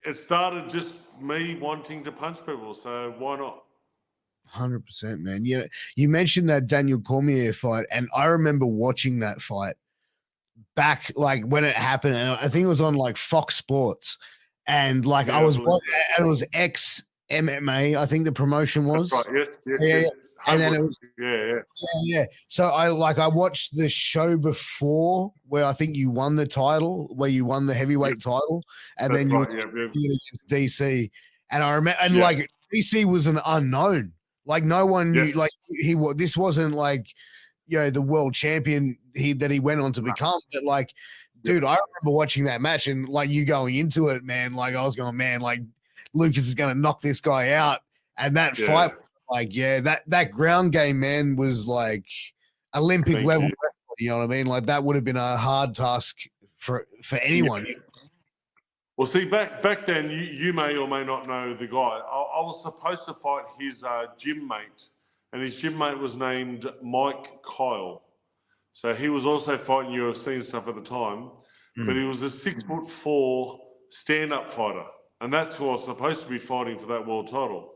it started just me wanting to punch people. So why not? 100%, man. Yeah, you mentioned that Daniel Cormier fight, and I remember watching that fight back, like when it happened, and I think it was on like Fox Sports, and like Yeah, I was believe watching, and it was ex MMA, I think the promotion was. that's right. Yes, yes, Yeah, yes. yeah. And then it was Yeah. yeah. So I watched the show before where I think you won the title, where you won the heavyweight title, and That's then you were right. Yeah. against DC. And I remember, and Yeah. like DC was an unknown, like no one knew, Yes. like this wasn't like the world champion that he went on to become, but like, dude, I remember watching that match and like you going into it, man. Like I was going, man, like Lucas is going to knock this guy out, and that fight. Like, yeah, that ground game, man, was like Olympic level wrestling, you know what I mean? Like that would have been a hard task for anyone. Yeah. Well, see, back then, you may or may not know the guy. I was supposed to fight his gym mate, and his gym mate was named Mike Kyle. So he was also fighting UFC and stuff at the time, but he was a 6'4" stand-up fighter, and that's who I was supposed to be fighting for that world title.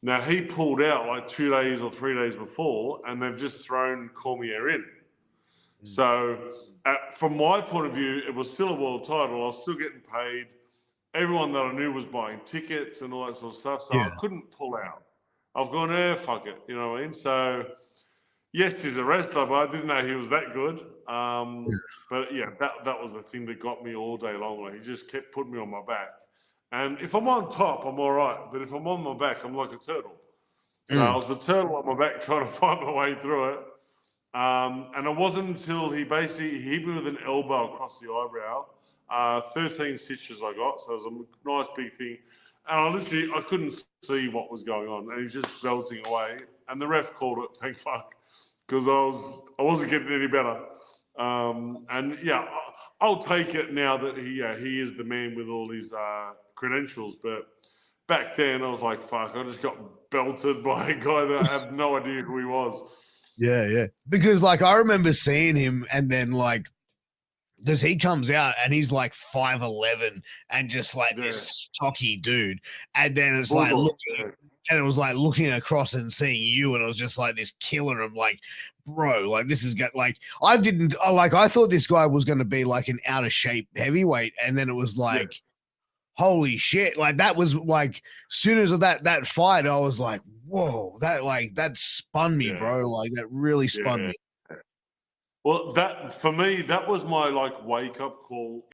Now, he pulled out like 2 days or 3 days before, and they've just thrown Cormier in. So, from my point of view, it was still a world title. I was still getting paid. Everyone that I knew was buying tickets and all that sort of stuff, so I couldn't pull out. I've gone, fuck it, you know what I mean? So, yes, he's a wrestler, but I didn't know he was that good. But yeah, that was the thing that got me all day long. Like, he just kept putting me on my back. And if I'm on top, I'm all right. But if I'm on my back, I'm like a turtle. So I was a turtle on my back trying to fight my way through it. And it wasn't until he hit me with an elbow across the eyebrow. 13 stitches I got, so it was a nice big thing. And I couldn't see what was going on. And he was just belting away. And the ref called it, thank fuck, because I wasn't getting any better. And yeah, I'll take it now that he is the man with all these credentials. But back then, I was like, fuck, I just got belted by a guy that I had no idea who he was. Yeah. Because like I remember seeing him, and then like, because he comes out and he's like 5'11" and just like this stocky dude, and then it's like and it was like looking across and seeing you, and it was just like this killer. I'm like, bro, like this is like I thought this guy was going to be like an out of shape heavyweight, and then it was like, holy shit! Like that was like, soon as that fight, I was like, whoa, that spun me, bro. Like that really spun me. Well, that for me, that was my like wake up call.